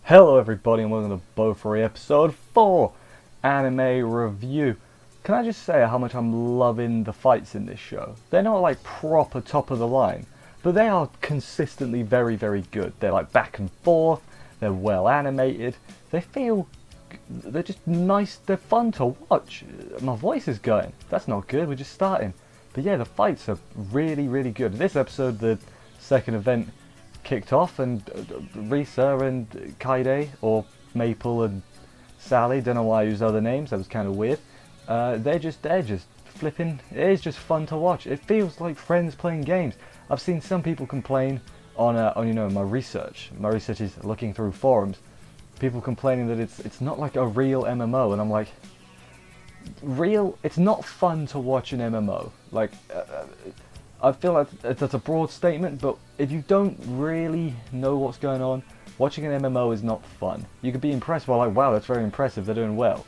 Hello everybody and welcome to BOFURI episode 4 anime review. Can I just say how much I'm loving the fights in this show? They're not like proper top of the line, but they are consistently very good. They're like back and forth, they're well animated, they're just nice, they're fun to watch. My voice is going, that's not good, we're just starting. But yeah, the fights are really good. In this episode, the second event kicked off and Risa and Kaide, or Maple and Sally, don't know why I use other names, that was kind of weird. They're just flipping, it is just fun to watch. It feels like friends playing games. I've seen some people complain on my research. My research is looking through forums. People complaining that it's not like a real MMO, and I'm like, it's not fun to watch an MMO. Like, I feel like that's a broad statement, but if you don't really know what's going on, watching an MMO is not fun. You could be impressed by like, wow, that's very impressive, they're doing well.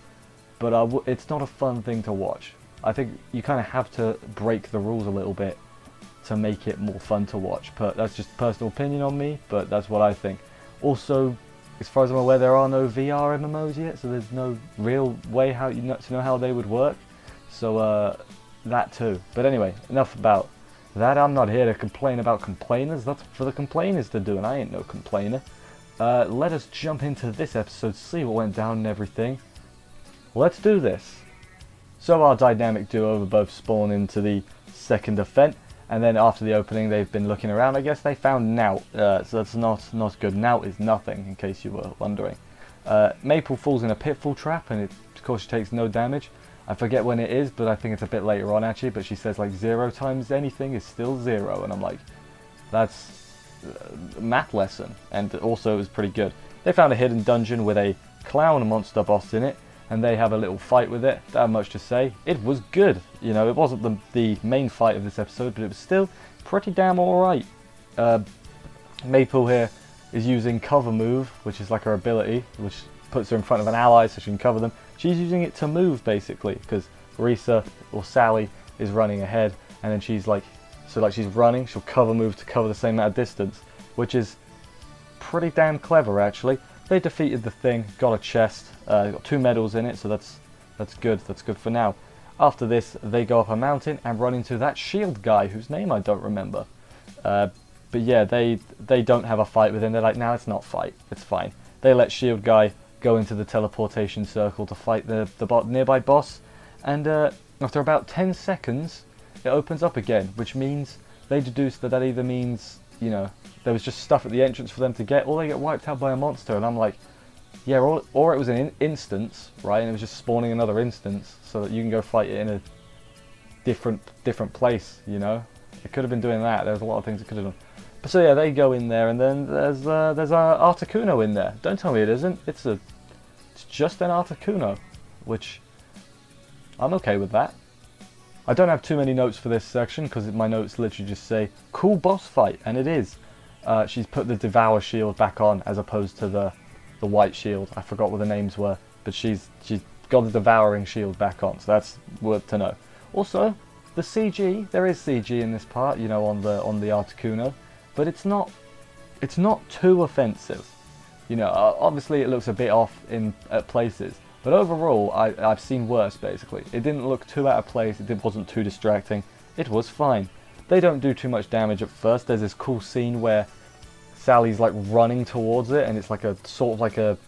But it's not a fun thing to watch. I think you kind of have to break the rules a little bit to make it more fun to watch. But that's just personal opinion on me, but that's what I think. Also, as far as I'm aware, there are no VR MMOs yet, so there's no real way to know how they would work. So that too. But anyway, enough about that. I'm not here to complain about complainers. That's for the complainers to do, and I ain't no complainer. Let us jump into this episode, see what went down and everything. Let's do this. So our dynamic duo both spawn into the second event, and then after the opening they've been looking around. I guess they found Nout, so that's not good. Nout is nothing, in case you were wondering. Maple falls in a pitfall trap, and of course she takes no damage. I forget when it is, but I think it's a bit later on actually, but she says like 0 times anything is still 0, and I'm like, that's a math lesson. And also it was pretty good. They found a hidden dungeon with a clown monster boss in it, and they have a little fight with it. Don't have much to say. It was good. You know, it wasn't the main fight of this episode, but it was still pretty damn alright. Maple here is using cover move, which is like her ability, which puts her in front of an ally so she can cover them. She's using it to move basically, because Risa or Sally is running ahead, and then she's like, she's running, she'll cover move to cover the same amount of distance, which is pretty damn clever actually. They defeated the thing, got a chest, got 2 medals in it, so that's good for now. After this, they go up a mountain and run into that shield guy whose name I don't remember. But yeah, they don't have a fight with him. They're like, nah, let's not fight, it's fine. They let shield guy go into the teleportation circle to fight the nearby boss, and after about 10 seconds it opens up again, which means they deduce that either means, you know, there was just stuff at the entrance for them to get, or they get wiped out by a monster. And I'm like, yeah, or it was an instance, right, and it was just spawning another instance so that you can go fight it in a different place, you know. It could have been doing that. There's a lot of things it could have done. But so yeah, they go in there, and then there's Articuno in there. Don't tell me it isn't. It's just an Articuno, which I'm okay with that. I don't have too many notes for this section because my notes literally just say cool boss fight, and it is. She's put the Devour shield back on as opposed to the white shield. I forgot what the names were, but she's got the devouring shield back on, so that's worth to know. Also, the CG, there is CG in this part, you know, on the Articuno. But it's not too offensive. You know, obviously it looks a bit off at places, but overall I've seen worse basically. It didn't look too out of place, it wasn't too distracting, it was fine. They don't do too much damage at first. There's this cool scene where Sally's like running towards it, and it's like a sort of like a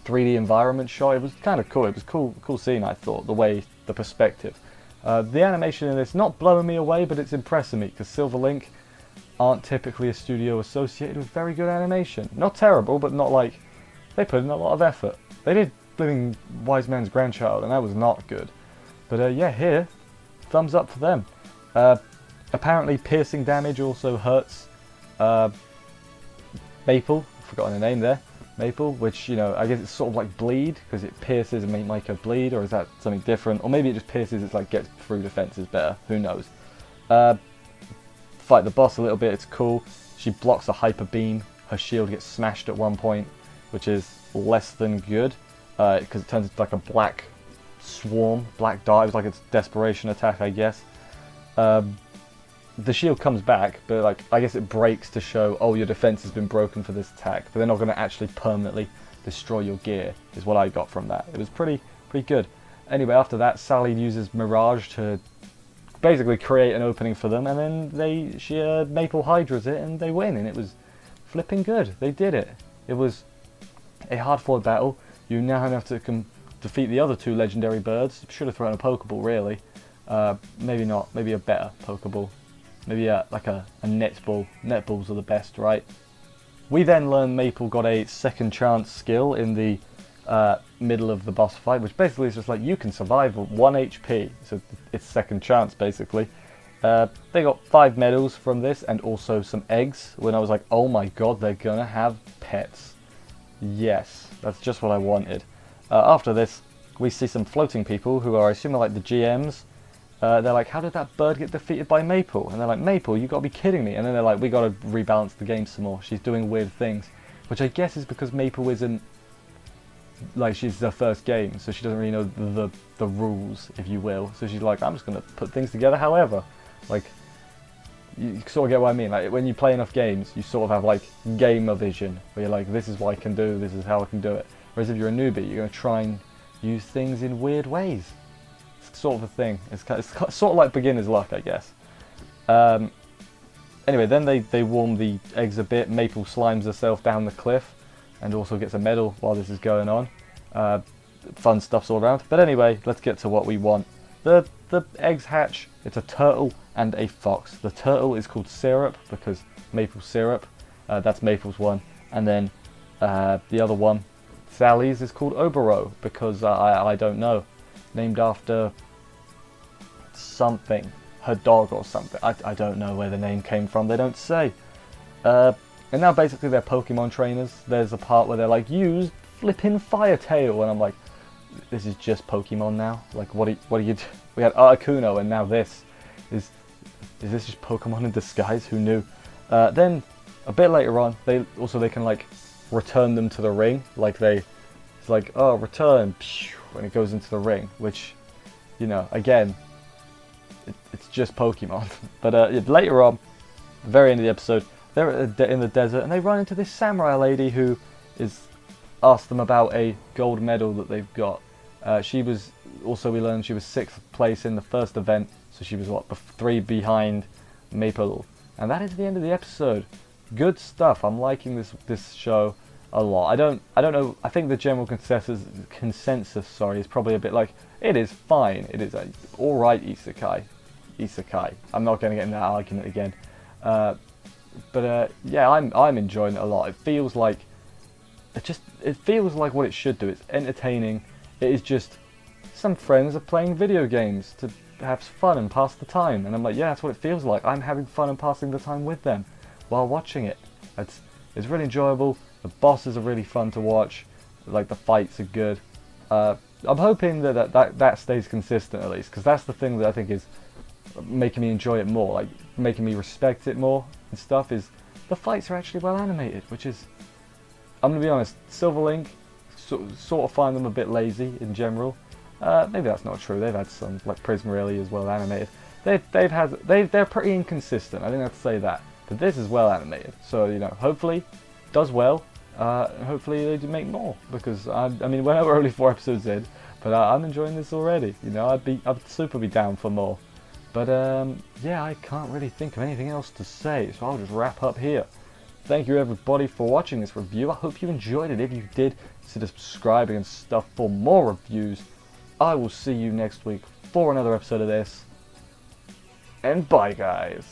3D environment shot. It was kind of cool. It was cool scene, I thought, the perspective. The animation in this, not blowing me away, but it's impressing me, because Silverlink aren't typically a studio associated with very good animation. Not terrible, but not like, they put in a lot of effort. They did Living Wise Man's Grandchild, and that was not good. But yeah, here, thumbs up for them. Apparently piercing damage also hurts Maple, I've forgotten the name there, Maple, which, you know, I guess it's sort of like bleed, because it pierces and make her bleed, or is that something different? Or maybe it just pierces, it's like gets through defenses better, who knows. Fight the boss a little bit, it's cool. She blocks a hyper beam, her shield gets smashed at one point, which is less than good, because it turns into like a black swarm, black dart. It was like its desperation attack, I guess. the shield comes back, but like I guess it breaks to show, oh, your defense has been broken for this attack, but they're not going to actually permanently destroy your gear, is what I got from that. It was pretty good. Anyway, after that, Sally uses Mirage to basically create an opening for them, and then she Maple Hydras it, and they win, and it was flipping good. They did it. It was a hard-fought battle. You now have to defeat the other two legendary birds. Should have thrown a Pokeball, really. Maybe not. Maybe a better Pokeball. Maybe like a netball. Netballs are the best, right? We then learned Maple got a second chance skill in the middle of the boss fight, which basically is just like you can survive 1 HP. So it's second chance, basically. They got 5 medals from this and also some eggs. When I was like, oh my god, they're gonna have pets. Yes, that's just what I wanted. After this, we see some floating people who are, I assume, like the GMs. They're like, how did that bird get defeated by Maple? And they're like, Maple, you gotta be kidding me. And then they're like, we gotta rebalance the game some more. She's doing weird things. Which I guess is because Maple isn't, like, she's their first game, so she doesn't really know the rules, if you will. So she's like, I'm just gonna put things together however. Like, you sort of get what I mean. Like, when you play enough games, you sort of have, like, gamer vision, where you're like, this is what I can do, this is how I can do it. Whereas if you're a newbie, you're going to try and use things in weird ways. It's sort of a thing. It's sort of like beginner's luck, I guess. Anyway, then they warm the eggs a bit. Maple slimes herself down the cliff and also gets a medal while this is going on. Fun stuff's all around. But anyway, let's get to what we want. The eggs hatch. It's a turtle and a fox. The turtle is called Syrup because maple syrup. That's Maple's one. And then the other one, Sally's, is called Obero because I don't know. Named after something. Her dog or something. I don't know where the name came from. They don't say. And now basically they're Pokemon trainers. There's a part where they're like, use flipping Fire Tail. And I'm like, this is just Pokemon now? Like, what are you do? We had Articuno and now this. Is this just Pokemon in disguise? Who knew? Then a bit later on, they can like return them to the ring. Like it's like, oh, return, when it goes into the ring. Which, you know, again, it's just Pokemon. But later on, the very end of the episode, they're in the desert and they run into this samurai lady who is asked them about a gold medal that they've got. She was also, we learned she was 6th place in the first event, so she was what, 3 behind Maple, and that is the end of the episode. Good stuff. I'm liking this show a lot. I don't know. I think the general consensus, is probably a bit like, it is fine. It is a all right isekai. I'm not going to get in that argument again. Yeah, I'm enjoying it a lot. It feels like what it should do. It's entertaining. It is just some friends are playing video games to have fun and pass the time, and I'm like, yeah, that's what it feels like. I'm having fun and passing the time with them while watching it. It's really enjoyable. The bosses are really fun to watch. Like, the fights are good. I'm hoping that stays consistent at least, because that's the thing that I think is making me enjoy it more, like making me respect it more and stuff, is the fights are actually well animated, which is, I'm gonna be honest, Silverlink, sort of find them a bit lazy in general. Maybe that's not true. They've had some, like Prismarelli is well animated. They're pretty inconsistent. I think I'd say that. But this is well animated, so you know, hopefully does well. Hopefully they do make more, because I mean, we're only 4 episodes in, but I'm enjoying this already. You know, I'd super be down for more. But yeah, I can't really think of anything else to say, so I'll just wrap up here. Thank you everybody for watching this review. I hope you enjoyed it. If you did, consider subscribing and stuff for more reviews. I will see you next week for another episode of this. And bye, guys.